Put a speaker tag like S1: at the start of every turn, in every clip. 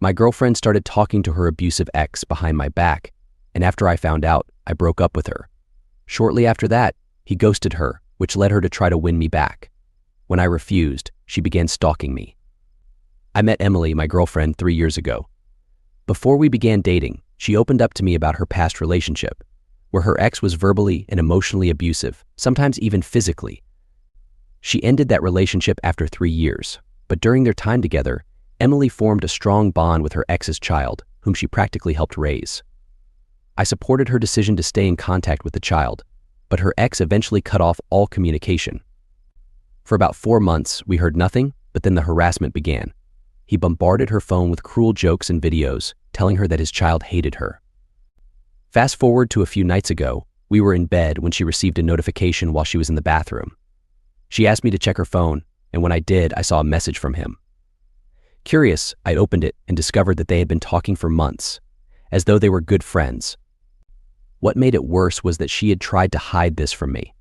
S1: My girlfriend started talking to her abusive ex behind my back, and after I found out, I broke up with her. Shortly after that, he ghosted her, which led her to try to win me back. When I refused, she began stalking me. I met Emily, my girlfriend, 3 years ago. Before we began dating, she opened up to me about her past relationship, where her ex was verbally and emotionally abusive, sometimes even physically. She ended that relationship after 3 years, but during their time together, Emily formed a strong bond with her ex's child, whom she practically helped raise. I supported her decision to stay in contact with the child, but her ex eventually cut off all communication. For about 4 months, we heard nothing, but then the harassment began. He bombarded her phone with cruel jokes and videos, telling her that his child hated her. Fast forward to a few nights ago, we were in bed when she received a notification while she was in the bathroom. She asked me to check her phone, and when I did, I saw a message from him. Curious, I opened it and discovered that they had been talking for months, as though they were good friends. What made it worse was that she had tried to hide this from me.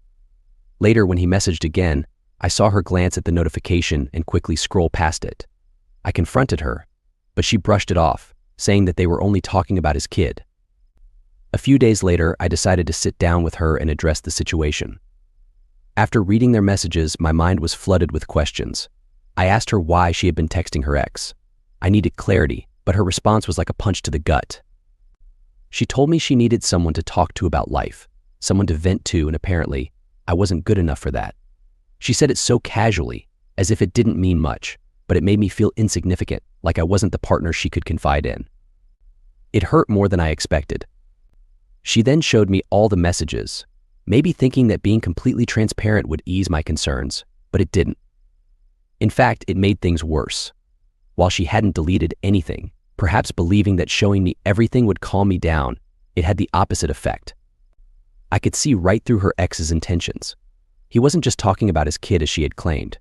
S1: Later, when he messaged again, I saw her glance at the notification and quickly scroll past it. I confronted her, but she brushed it off, saying that they were only talking about his kid. A few days later, I decided to sit down with her and address the situation. After reading their messages, my mind was flooded with questions. I asked her why she had been texting her ex. I needed clarity, but her response was like a punch to the gut. She told me she needed someone to talk to about life, someone to vent to, and apparently, I wasn't good enough for that. She said it so casually, as if it didn't mean much, but it made me feel insignificant, like I wasn't the partner she could confide in. It hurt more than I expected. She then showed me all the messages, maybe thinking that being completely transparent would ease my concerns, but it didn't. In fact, it made things worse. While she hadn't deleted anything, perhaps believing that showing me everything would calm me down, it had the opposite effect. I could see right through her ex's intentions. He wasn't just talking about his kid as she had claimed.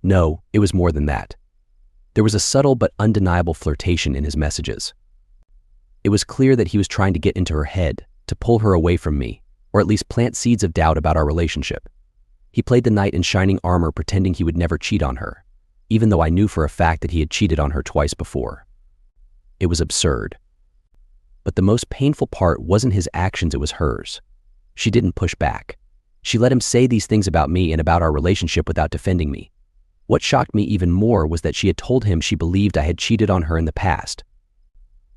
S1: No, it was more than that. There was a subtle but undeniable flirtation in his messages. It was clear that he was trying to get into her head, to pull her away from me, or at least plant seeds of doubt about our relationship. He played the knight in shining armor, pretending he would never cheat on her, even though I knew for a fact that he had cheated on her twice before. It was absurd. But the most painful part wasn't his actions, it was hers. She didn't push back. She let him say these things about me and about our relationship without defending me. What shocked me even more was that she had told him she believed I had cheated on her in the past.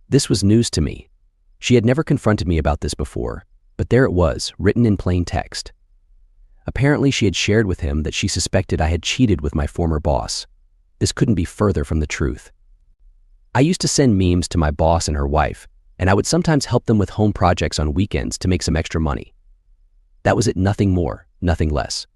S1: This was news to me. She had never confronted me about this before, but there it was, written in plain text. Apparently, she had shared with him that she suspected I had cheated with my former boss. This couldn't be further from the truth. I used to send memes to my boss and her wife, and I would sometimes help them with home projects on weekends to make some extra money. That was it, nothing more, nothing less.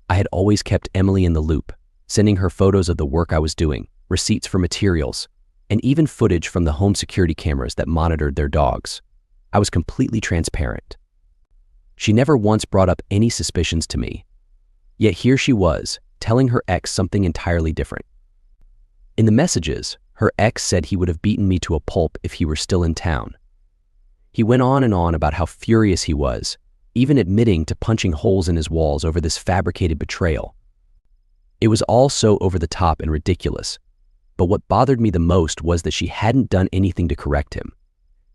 S1: I had always kept Emily in the loop, sending her photos of the work I was doing, receipts for materials, and even footage from the home security cameras that monitored their dogs. I was completely transparent. She never once brought up any suspicions to me. Yet here she was, telling her ex something entirely different. In the messages, her ex said he would have beaten me to a pulp if he were still in town. He went on and on about how furious he was, even admitting to punching holes in his walls over this fabricated betrayal. It was all so over the top and ridiculous, but what bothered me the most was that she hadn't done anything to correct him.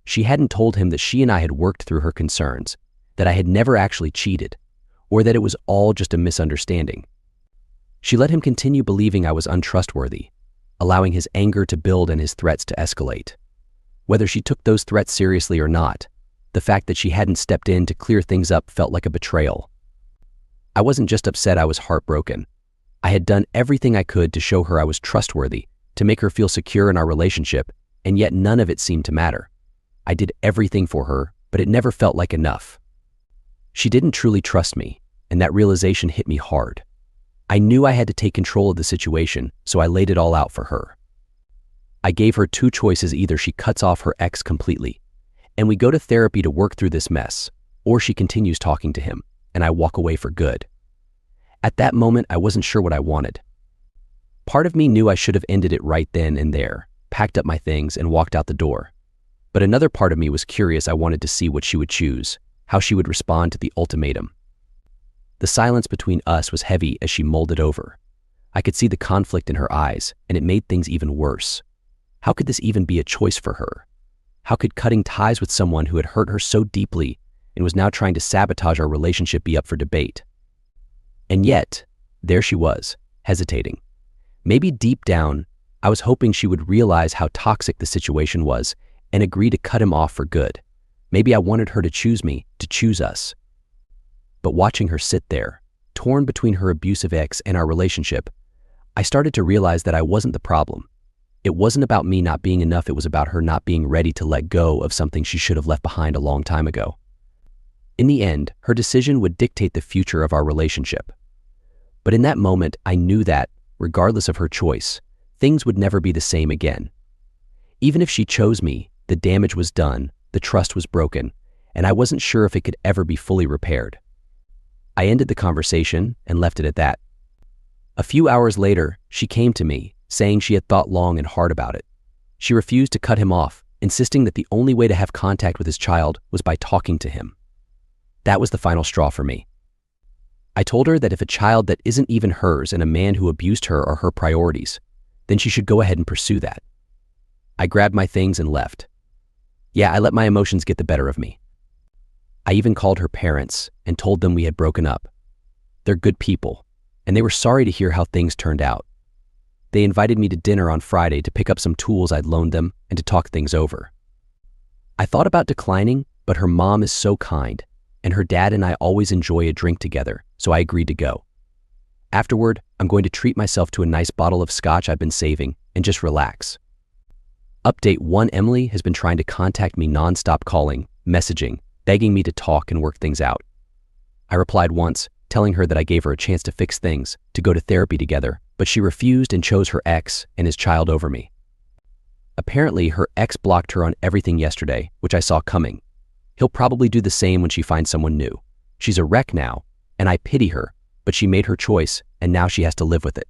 S1: She hadn't told him that she and I had worked through her concerns, that I had never actually cheated, or that it was all just a misunderstanding. She let him continue believing I was untrustworthy, allowing his anger to build and his threats to escalate. Whether she took those threats seriously or not, the fact that she hadn't stepped in to clear things up felt like a betrayal. I wasn't just upset, I was heartbroken. I had done everything I could to show her I was trustworthy, to make her feel secure in our relationship, and yet none of it seemed to matter. I did everything for her, but it never felt like enough. She didn't truly trust me, and that realization hit me hard. I knew I had to take control of the situation, so I laid it all out for her. I gave her 2 choices: either she cuts off her ex completely, and we go to therapy to work through this mess, or she continues talking to him, and I walk away for good. At that moment, I wasn't sure what I wanted. Part of me knew I should have ended it right then and there, packed up my things, and walked out the door. But another part of me was curious. I wanted to see what she would choose, how she would respond to the ultimatum. The silence between us was heavy as she mulled it over. I could see the conflict in her eyes, and it made things even worse. How could this even be a choice for her? How could cutting ties with someone who had hurt her so deeply and was now trying to sabotage our relationship be up for debate? And yet, there she was, hesitating. Maybe deep down, I was hoping she would realize how toxic the situation was and agree to cut him off for good. Maybe I wanted her to choose me, to choose us. But watching her sit there, torn between her abusive ex and our relationship, I started to realize that I wasn't the problem. It wasn't about me not being enough, it was about her not being ready to let go of something she should have left behind a long time ago. In the end, her decision would dictate the future of our relationship. But in that moment, I knew that, regardless of her choice, things would never be the same again. Even if she chose me, the damage was done, the trust was broken, and I wasn't sure if it could ever be fully repaired. I ended the conversation and left it at that. A few hours later, she came to me, saying she had thought long and hard about it. She refused to cut him off, insisting that the only way to have contact with his child was by talking to him. That was the final straw for me. I told her that if a child that isn't even hers and a man who abused her are her priorities, then she should go ahead and pursue that. I grabbed my things and left. Yeah, I let my emotions get the better of me. I even called her parents and told them we had broken up. They're good people, and they were sorry to hear how things turned out. They invited me to dinner on Friday to pick up some tools I'd loaned them and to talk things over. I thought about declining, but her mom is so kind, and her dad and I always enjoy a drink together, so I agreed to go. Afterward, I'm going to treat myself to a nice bottle of scotch I've been saving and just relax. Update 1: Emily has been trying to contact me nonstop, calling, messaging, begging me to talk and work things out. I replied once, telling her that I gave her a chance to fix things, to go to therapy together, but she refused and chose her ex and his child over me. Apparently, her ex blocked her on everything yesterday, which I saw coming. He'll probably do the same when she finds someone new. She's a wreck now, and I pity her, but she made her choice, and now she has to live with it.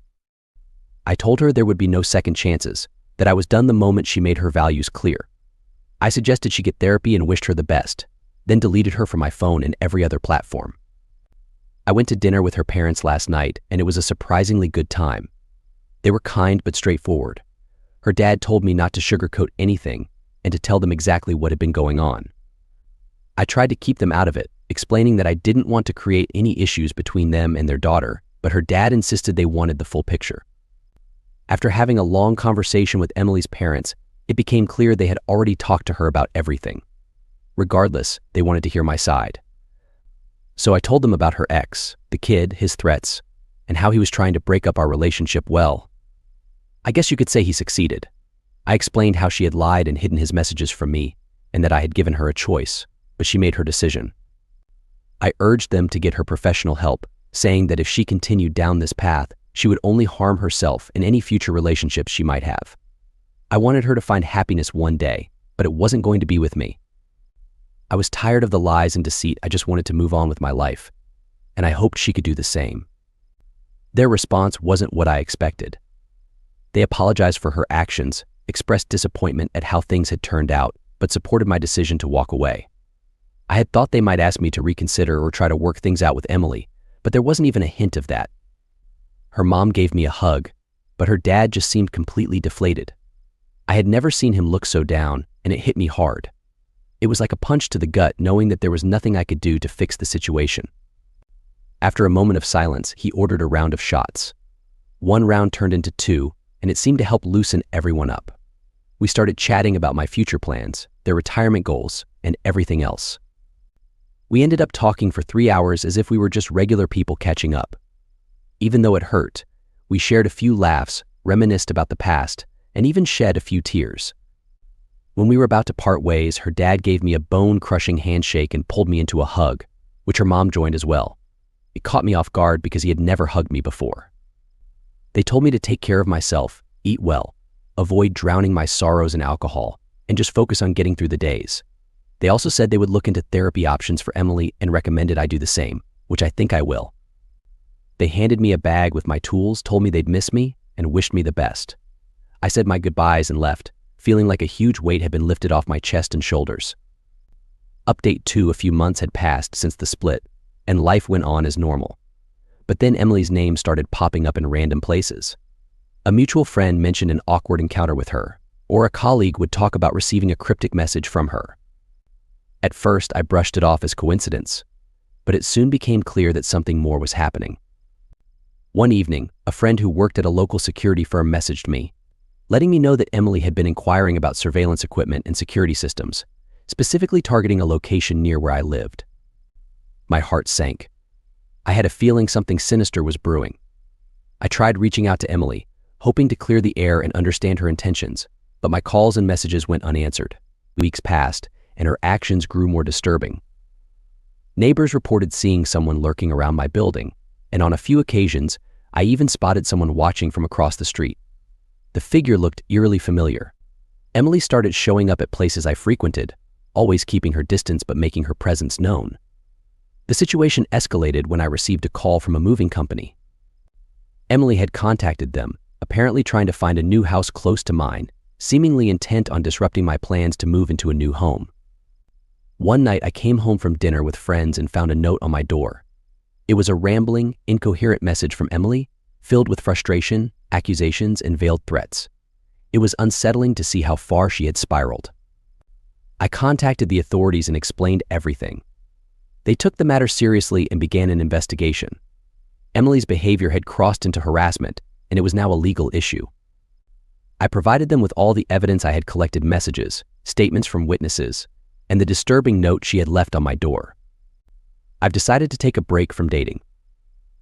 S1: I told her there would be no second chances, that I was done the moment she made her values clear. I suggested she get therapy and wished her the best, then deleted her from my phone and every other platform. I went to dinner with her parents last night, and it was a surprisingly good time. They were kind but straightforward. Her dad told me not to sugarcoat anything and to tell them exactly what had been going on. I tried to keep them out of it, explaining that I didn't want to create any issues between them and their daughter, but her dad insisted they wanted the full picture. After having a long conversation with Emily's parents, it became clear they had already talked to her about everything. Regardless, they wanted to hear my side. So I told them about her ex, the kid, his threats, and how he was trying to break up our relationship. Well, I guess you could say he succeeded. I explained how she had lied and hidden his messages from me, and that I had given her a choice, but she made her decision. I urged them to get her professional help, saying that if she continued down this path, she would only harm herself and any future relationships she might have. I wanted her to find happiness one day, but it wasn't going to be with me. I was tired of the lies and deceit. I just wanted to move on with my life, and I hoped she could do the same. Their response wasn't what I expected. They apologized for her actions, expressed disappointment at how things had turned out, but supported my decision to walk away. I had thought they might ask me to reconsider or try to work things out with Emily, but there wasn't even a hint of that. Her mom gave me a hug, but her dad just seemed completely deflated. I had never seen him look so down, and it hit me hard. It was like a punch to the gut, knowing that there was nothing I could do to fix the situation. After a moment of silence, he ordered a round of shots. One round turned into 2, and it seemed to help loosen everyone up. We started chatting about my future plans, their retirement goals, and everything else. We ended up talking for 3 hours as if we were just regular people catching up. Even though it hurt, we shared a few laughs, reminisced about the past, and even shed a few tears. When we were about to part ways, her dad gave me a bone-crushing handshake and pulled me into a hug, which her mom joined as well. It caught me off guard because he had never hugged me before. They told me to take care of myself, eat well, avoid drowning my sorrows in alcohol, and just focus on getting through the days. They also said they would look into therapy options for Emily and recommended I do the same, which I think I will. They handed me a bag with my tools, told me they'd miss me, and wished me the best. I said my goodbyes and left, feeling like a huge weight had been lifted off my chest and shoulders. Update 2: a few months had passed since the split, and life went on as normal. But then Emily's name started popping up in random places. A mutual friend mentioned an awkward encounter with her, or a colleague would talk about receiving a cryptic message from her. At first, I brushed it off as coincidence, but it soon became clear that something more was happening. One evening, a friend who worked at a local security firm messaged me, letting me know that Emily had been inquiring about surveillance equipment and security systems, specifically targeting a location near where I lived. My heart sank. I had a feeling something sinister was brewing. I tried reaching out to Emily, hoping to clear the air and understand her intentions, but my calls and messages went unanswered. Weeks passed, and her actions grew more disturbing. Neighbors reported seeing someone lurking around my building, and on a few occasions, I even spotted someone watching from across the street. The figure looked eerily familiar. Emily started showing up at places I frequented, always keeping her distance but making her presence known. The situation escalated when I received a call from a moving company. Emily had contacted them, apparently trying to find a new house close to mine, seemingly intent on disrupting my plans to move into a new home. One night I came home from dinner with friends and found a note on my door. It was a rambling, incoherent message from Emily, filled with frustration, accusations, and veiled threats. It was unsettling to see how far she had spiraled. I contacted the authorities and explained everything. They took the matter seriously and began an investigation. Emily's behavior had crossed into harassment, and it was now a legal issue. I provided them with all the evidence I had collected: messages, statements from witnesses, and the disturbing note she had left on my door. I've decided to take a break from dating.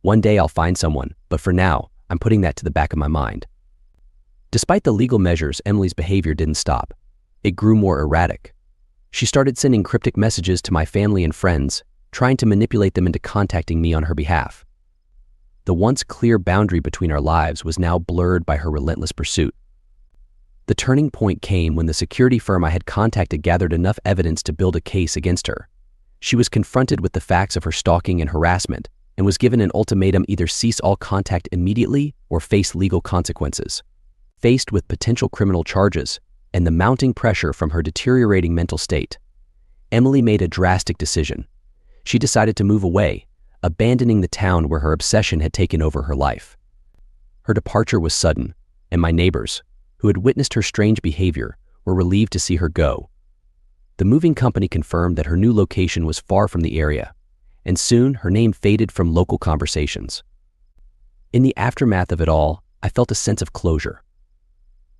S1: One day I'll find someone, but for now, I'm putting that to the back of my mind. Despite the legal measures, Emily's behavior didn't stop. It grew more erratic. She started sending cryptic messages to my family and friends, trying to manipulate them into contacting me on her behalf. The once clear boundary between our lives was now blurred by her relentless pursuit. The turning point came when the security firm I had contacted gathered enough evidence to build a case against her. She was confronted with the facts of her stalking and harassment and was given an ultimatum: either cease all contact immediately or face legal consequences. Faced with potential criminal charges and the mounting pressure from her deteriorating mental state, Emily made a drastic decision. She decided to move away, abandoning the town where her obsession had taken over her life. Her departure was sudden, and my neighbors, who had witnessed her strange behavior, were relieved to see her go. The moving company confirmed that her new location was far from the area, and soon her name faded from local conversations. In the aftermath of it all, I felt a sense of closure.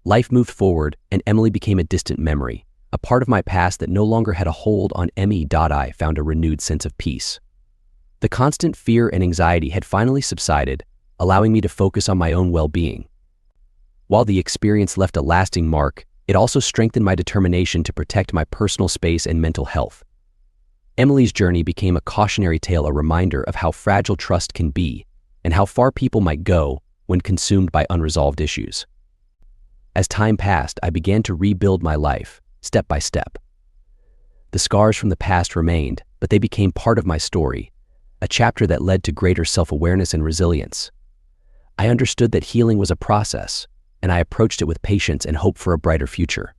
S1: Life moved forward, and Emily became a distant memory, a part of my past that no longer had a hold on me. I found a renewed sense of peace. The constant fear and anxiety had finally subsided, allowing me to focus on my own well-being. While the experience left a lasting mark, it also strengthened my determination to protect my personal space and mental health. Emily's journey became a cautionary tale, a reminder of how fragile trust can be and how far people might go when consumed by unresolved issues. As time passed, I began to rebuild my life, step by step. The scars from the past remained, but they became part of my story, a chapter that led to greater self-awareness and resilience. I understood that healing was a process, and I approached it with patience and hope for a brighter future.